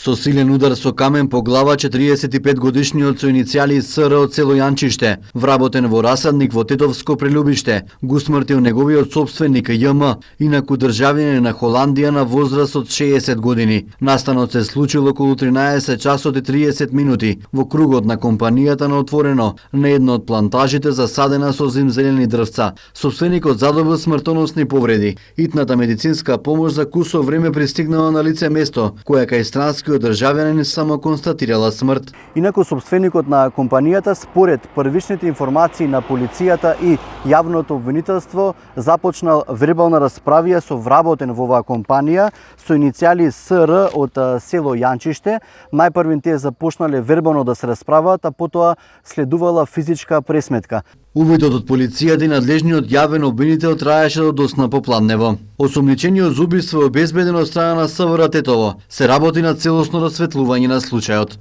Со силен удар со камен по глава 45-годишниот со иницијали СР од село Јанчиште, вработен во расадник во Тетовско Прелюбиште, го усмртил неговиот сопственик ЈМ, инаку државјанин на Холандија на возраст од 60 години. Настанот се случил околу 13 часот и 30 минути во кругот на компанијата на отворено на едно од плантажите засадена со зимзелени дрвца. Сопственикот задобил смртоносни повреди. Итната медицинска помош за кусо време пристигнала на лице место, која кај странскиот државјанин само констатирала смрт. Инаку сопственикот на компанијата, според првичните информации на полицијата и јавното обвинителство, започнал вербална расправија со вработен во оваа компанија со иницијали СР од село Јанчиште. Најпрвин тие започнале вербално да се расправаат, а потоа следувала физичка пресметка. Увидот од полицијата и надлежниот јавен обвинител траеше до досна попладнево. Осомничениот за убиство е обезбедено од страна на СВР Тетово. Се работи на целосно расветлување на случајот.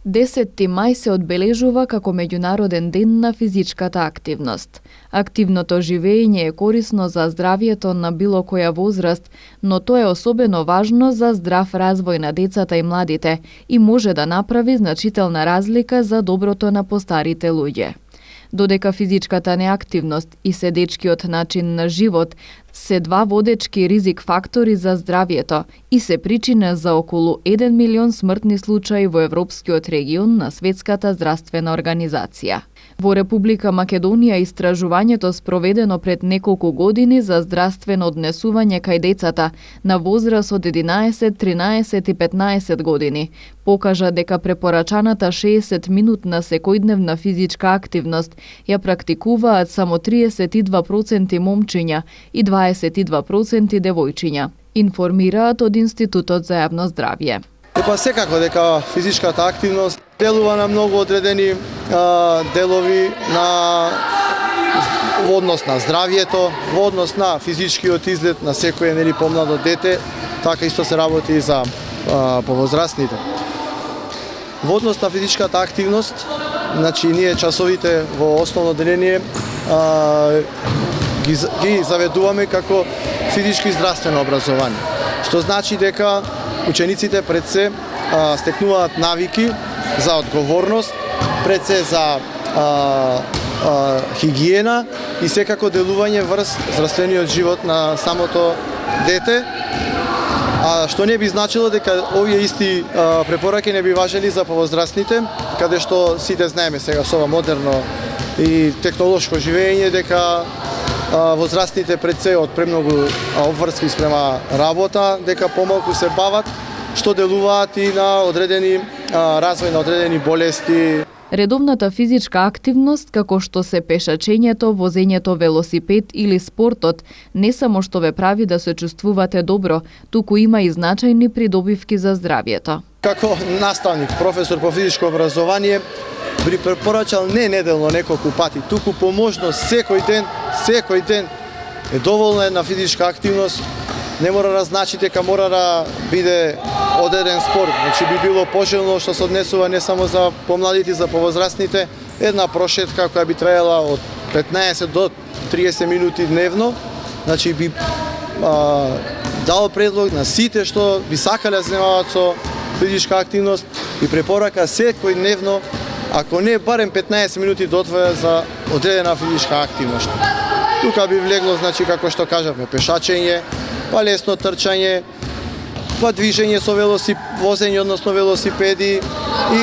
10 мај се одбележува како меѓународен ден на физичката активност. Активното живење е корисно за здравјето на било која возраст, но тоа е особено важно за здрав развој на децата и младите и може да направи значителна разлика за доброто на постарите луѓе. Додека физичката неактивност и седечкиот начин на живот се два водечки ризик фактори за здравјето и се причина за околу 1 милион смртни случаи во Европскиот регион на Светската здравствена организација. Во Република Македонија истражувањето спроведено пред неколку години за здравствено однесување кај децата на возраст од 11, 13 и 15 години покажа дека препорачаната 60-минутна секојдневна физичка активност ја практикуваат само 32% момчиња и 22% девојчиња, информираат од Институтот за јавно здравје. Секако дека физичката активност делува на многу одредени делови во однос на здравјето, во однос на физичкиот изглед на секој помладо дете, така исто се работи и за повозрастните. Во однос на физичката активност, значи ние часовите во основно одделение ги заведуваме како физичко и здравствено образование, што значи дека учениците пред се стекнуваат навики за одговорност, пред се за хигиена и секако делување врз здравствениот живот на самото дете, што не би значило дека овие исти препораки не би важели за повозрастните, каде што сите знаеме сега со ова модерно и технолошко живење дека возрастните пред се од премногу обврски спрема работа, дека помалку се бават, што делуваат и на одредени развој на одредени болести. Редовната физичка активност, како што се пешачењето, возењето велосипед или спортот, не само што ве прави да се чувствувате добро, туку има и значајни придобивки за здравјето. Како наставник, професор по физичко образование, би препорачал не неделно неколку пати, туку по можност секој ден е доволна една физичка активност. Не мора да значи дека мора да биде одреден спорт. Значи би било пожелно што се однесува не само за помладите, за повозрастните, една прошетка која би траела од 15 до 30 минути дневно. Значи би дал предлог на сите што би сакале да занимаваат со физичка активност и препорака секој дневно, ако не барем 15 минути да одвоја за одредена физичка активност. Тука би влегло, значи, како што кажавме, пешачење, па лесно трчање, па движење со возење, односно велосипеди и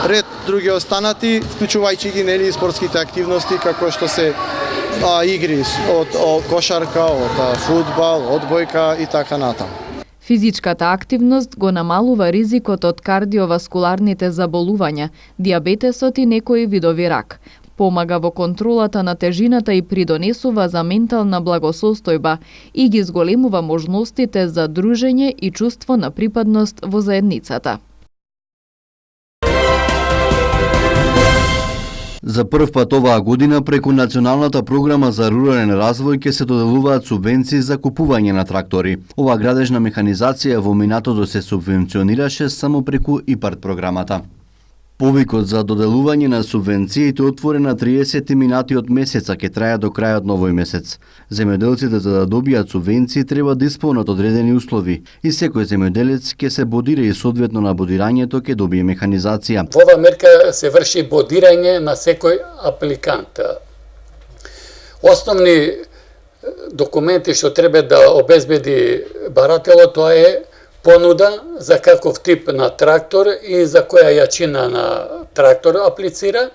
ред други останати, вклучувајќи ги спортските активности, како што се игри од кошарка, од фудбал, одбојка и така натаму. Физичката активност го намалува ризикот од кардиоваскуларните заболувања, диабетесот и некои видови рак. Помага во контролата на тежината и придонесува за ментална благосостојба и ги зголемува можностите за дружење и чувство на припадност во заедницата. За прв пат оваа година преку Националната програма за рурален развој ќе се доделуваат субвенции за купување на трактори. Ова градежна механизација во минатото се субвенционираше само преку ИПАРД програмата. Повикот за доделување на субвенциите отворена 30 минати од месеца ќе трае до крајот на овој месец. Земјоделците за да добијат субвенции треба да исполнат одредени услови и секој земјоделец ќе се бодира и соодветно на бодирањето ќе добие механизација. Во ова мерка се врши бодирање на секој апликант. Основни документи што треба да обезбеди барателот, тоа е понуда за каков тип на трактор и за која јачина на трактор аплицира.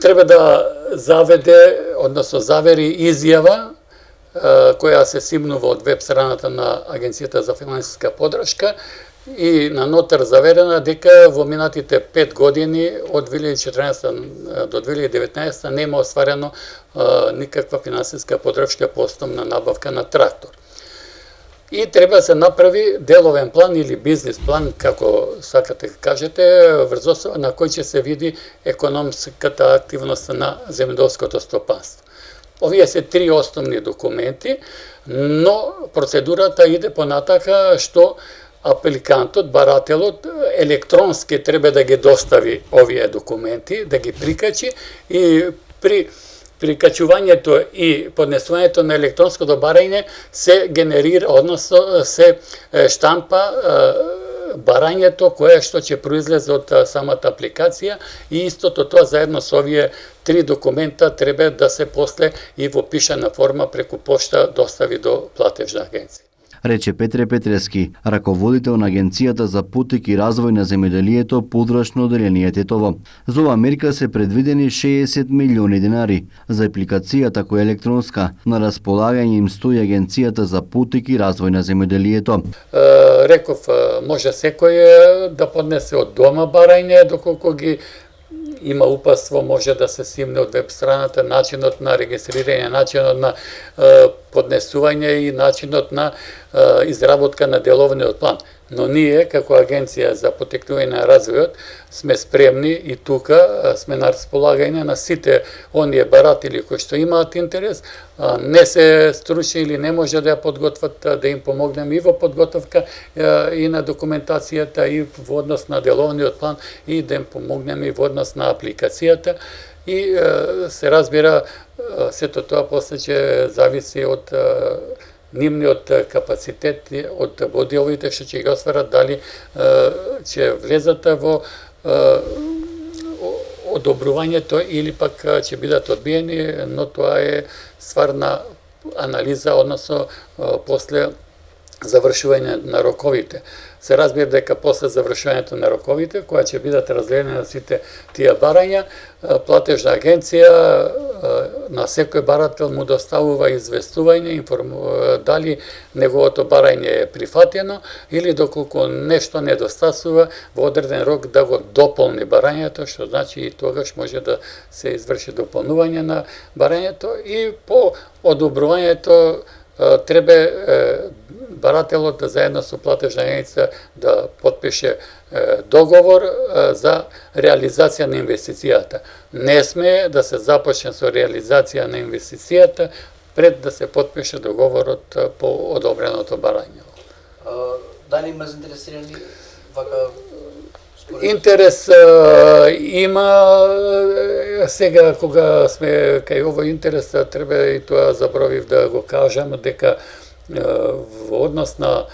Треба да заведе, односно завери изјава која се симнува од веб страната на Агенцијата за финансиска поддршка и на нотар заверена дека во минатите 5 години од 2014 до 2019 нема остварено никаква финансиска поддршка по основна набавка на трактор. И треба да се направи деловен план или бизнис план, како сакате кажете, врз основа на кој ќе се види економската активност на земјоделското стопанство. Овие се три основни документи, но процедурата иде понатака што апликантот, барателот, електронски треба да ги достави овие документи, да ги прикачи и при прикачувањето и поднесувањето на електронското барање се генерира, односно се штампа барањето кое што ќе произлезе од самата апликација и истото тоа заедно со овие три документа треба да се после и во пишана форма преку пошта достави до платежна агенција. Рече Петре Петрески, раководител на Агенцијата за потик и развој на земјоделието, подрачно оделение Тетово. За оваа мерка се предвидени 60 милиони денари. За апликацијата која е електронска, на располагање им стои Агенцијата за потик и развој на земјоделието. Реков, може секој да поднесе од дома барање, доколку ги има упатство, може да се симне од веб страната начинот на регистрирање, начинот на поднесување и начинот на изработка на деловниот план. Но ние, како Агенција за потикнување на развојот, сме спремни и тука сме на располагање на сите оние баратели кои што имаат интерес, не се стручни или не може да ја подготват, да им помогнеме и во подготовка и на документацијата и во однос на деловниот план и да им помогнеме и во однос на апликацијата и се разбира сето тоа после ќе зависи од нивниот капацитет, од бодиловите што ќе ги осварат, дали ќе влезат во одобрувањето или пак ќе бидат одбиени, но тоа е ствар на анализа, односно после завршување на роковите. Се разбира дека после завршувањето на роковите, која ќе бидат разделени на сите тие барања, платежна агенција на секој барател му доставува известување, дали неговото барање е прифатено или доколку нешто недостасува во одреден рок да го дополни барањето, што значи и тогаш може да се изврши дополнување на барањето и по одобрувањето треба барателот заедно со платежна агенција да потпише договор за реализација на инвестицијата. Не сме да се започне со реализација на инвестицијата пред да се потпише договорот по одобреното барање. Дали има заинтересирани вака интерес има. Сега кога сме кај овој интерес треба и тоа забравив да го кажам дека во однос на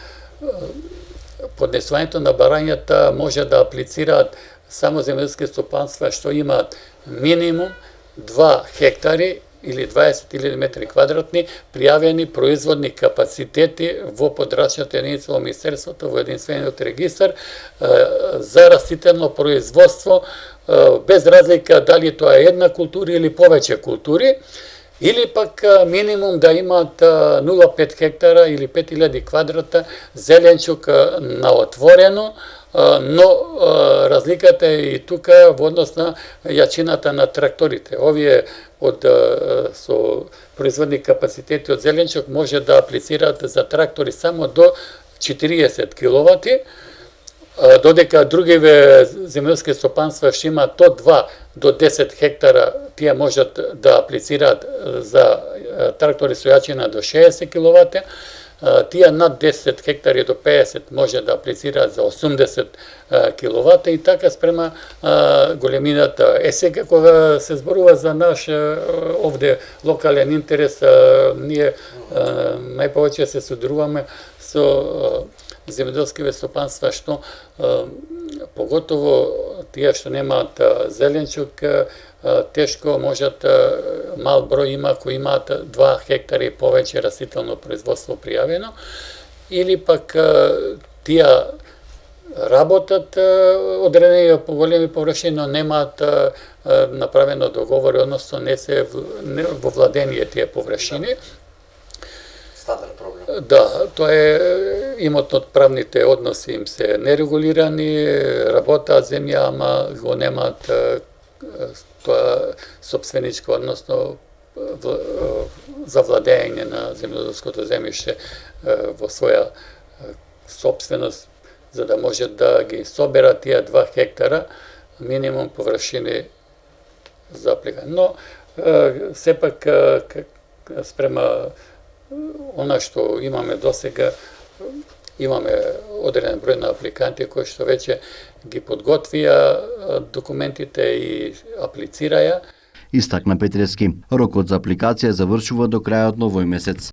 поднесувањето на барањата може да аплицираат само земјоделски стопанства што имаат минимум 2 хектари или 20.000 метри квадратни пријавени производни капацитети во подрачната единица во Министерството, во единствениот регистар за растително производство, без разлика дали тоа е една култура или повеќе култури, или пак минимум да имаат 0,5 хектара или 5000 квадрата зеленчук на отворено, но разликата е и тука во однос на јачината на тракторите. Овие со производни капацитети од зеленчук може да аплицираат за трактори само до 40 киловати, додека другиве земјоделски стопанства што имаат од 2 до 10 хектара, тие можат да аплицираат за трактори со јачина до 60 киловати, тие над 10 хектари до 50 може да аплицираат за 80 киловата и така спрема големината. Сега кога се зборува за наш овде локален интерес, ние најповеќе се содруваме со земјоделските стопанства, што поготово тие што немаат зеленчук, тешко можат, мал број има кои имаат 2 хектари и повеќе растително производство пријавено, или пак тие работат одредени по големи површини, но немаат направено договор, односно не се во владение тие површини. Стадар проблем. Да, тоа е имотно-правните односи им се нерегулирани, работаат земја, ама го немаат тоа собственичко, односно за владење на земјоделското земјиште во своја собственост, за да може да ги соберат тие 2 хектара минимум површини за апликање. Но сепак спрема она што имаме досега, имаме одреден број на апликанти кои што веќе ги подготвија документите и аплицираја. Истакна Петрески. Рокот за апликација завршува до крајот на овој месец.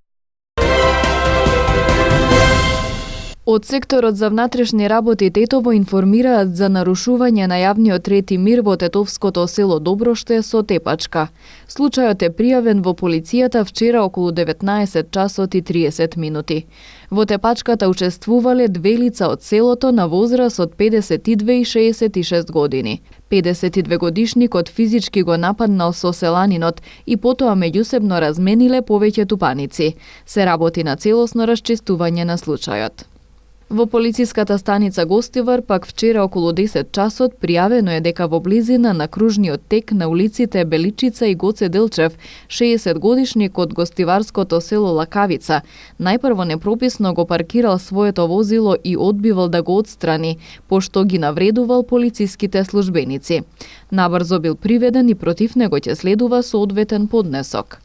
Од секторот за внатрешни работи Тетово информираат за нарушување на јавниот ред и мир во тетовското село Доброште со тепачка. Случајот е пријавен во полицијата вчера околу 19 часот и 30 минути. Во тепачката учествувале 2 лица од селото на возраст од 52 и 66 години. 52 годишникот физички го нападнал со селанинот и потоа меѓусебно размениле повеќе тупаници. Се работи на целосно расчистување на случајот. Во полициската станица Гостивар пак вчера околу 10 часот пријавено е дека во близина на кружниот тек на улиците Беличица и Гоце Делчев 60 годишник од гостиварското село Лакавица најпрво непрописно го паркирал своето возило и одбивал да го отстрани, пошто ги навредувал полициските службеници. Набрзо бил приведен и против него ќе следува соодветен поднесок.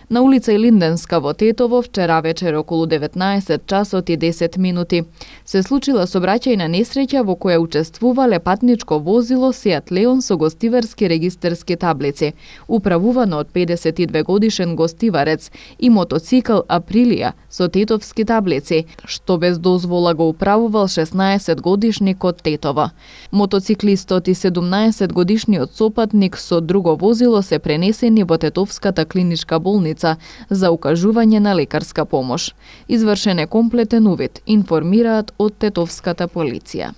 На улица Илинденска во Тетово вчера вечер околу 19 часот и 10 минути се случила сообраќајна несреќа во која учествувале патничко возило Сеат Леон со гостиварски регистерски таблици, управувано од 52 годишен гостиварец, и мотоцикл Априлија со тетовски таблици, што без дозвола го управувал 16 годишник од Тетово. Мотоциклистот и 17 годишниот сопатник со друго возило се пренесени во Тетовската клиничка болница за укажување на лекарска помош. Извршен е комплетен увид, информираат од тетовската полиција.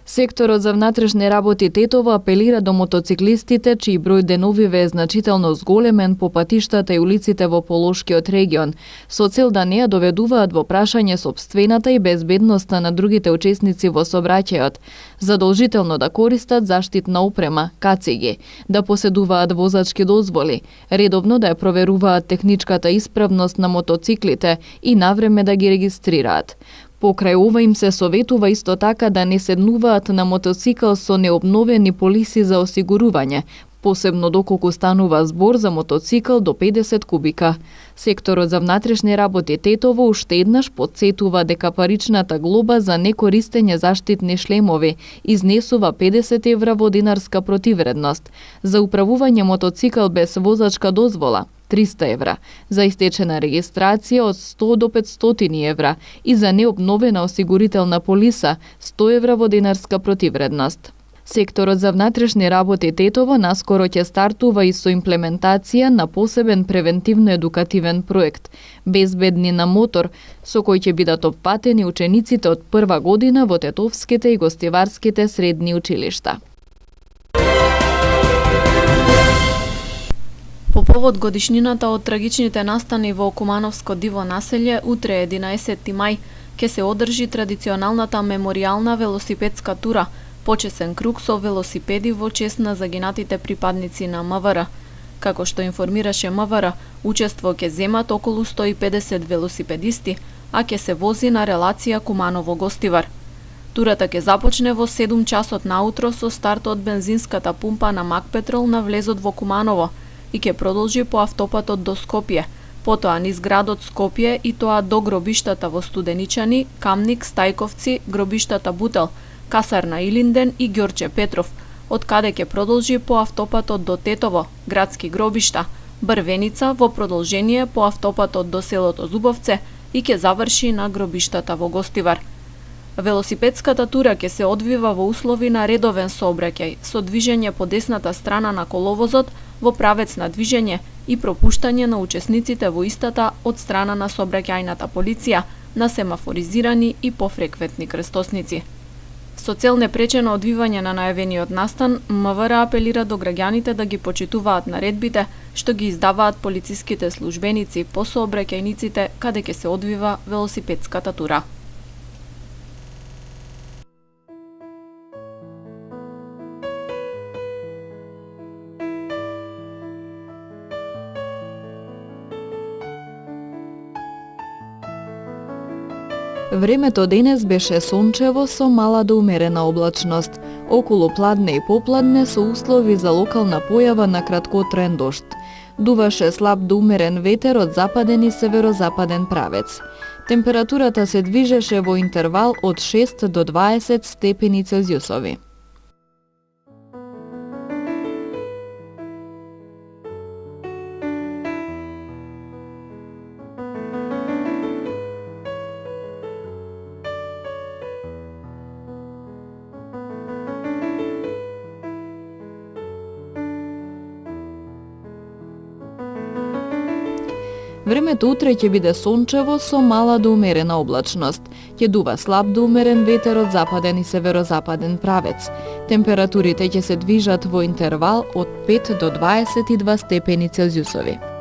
Секторот за внатрешни работи Тетово апелира до мотоциклистите, чиј број деновиве е значително зголемен по патиштата и улиците во Полошкиот регион, со цел да не ја доведуваат во прашање сопствената и безбедноста на другите учесници во сообраќајот, задолжително да користат заштитна опрема, кациги, да поседуваат возачки дозволи, редовно да ја проверуваат техничката исправност на мотоциклите и навреме да ги регистрираат. Покрај ова им се советува исто така да не седнуваат на мотоцикл со необновени полиси за осигурување, посебно доколку станува збор за мотоцикл до 50 кубика. Секторот за внатрешни работи Тетово уште еднаш потсетува дека паричната глоба за некористење заштитни шлемови изнесува 50 евра во динарска противредност, за управување мотоцикл без возачка дозвола 300 евра, за истечена регистрација од 100 до 500 евра и за необновена осигурителна полиса 100 евра во динарска противредност. Секторот за внатрешни работи Тетово наскоро ќе стартува и со имплементација на посебен превентивно-едукативен проект Безбедни на мотор, со кој ќе бидат опфатени учениците од прва година во тетовските и гостиварските средни училишта. По повод годишнината од трагичните настани во Кумановско диво населје, утре 11 мај, ќе се одржи традиционалната меморијална велосипедска тура, почесен круг со велосипеди во чест на загинатите припадници на МВР. Како што информираше МВР, учество ќе земат околу 150 велосипедисти, а ќе се вози на релација Куманово-Гостивар. Турата ќе започне во 7 часот наутро со старт од бензинската пумпа на Макпетрол на влезот во Куманово, и ќе продолжи по автопатот до Скопје, потоа низ градот Скопје и тоа до гробиштата во Студеничани, Камник, Стајковци, гробиштата Бутел, Касарна Илинден и Ѓорче Петров, од каде ќе продолжи по автопатот до Тетово, градски гробишта, Брвеница во продолжение по автопатот до селото Зубовце и ќе заврши на гробиштата во Гостивар. Велосипедската тура ќе се одвива во услови на редовен сообраќај, со движење по десната страна на коловозот во правец на движење и пропуштање на учесниците во истата од страна на сообраќајната полиција на семафоризирани и пофреквентни крстосници. Со цел непречено одвивање на најавениот настан, МВР апелира до граѓаните да ги почитуваат наредбите што ги издаваат полициските службеници по сообраќајниците каде ќе се одвива велосипедската тура. Времето денес беше сончево со мала до умерена облачност, околу пладне и попладне со услови за локална појава на краткотраен дожд. Дуваше слаб до умерен ветер од западен и северозападен правец. Температурата се движеше во интервал од 6 до 20 степени Целзиусови. Времето утре ќе биде сончево со мала до умерена облачност. Ќе дува слаб до умерен ветер од западен и северозападен правец. Температурите ќе се движат во интервал од 5 до 22 степени Целзиусови.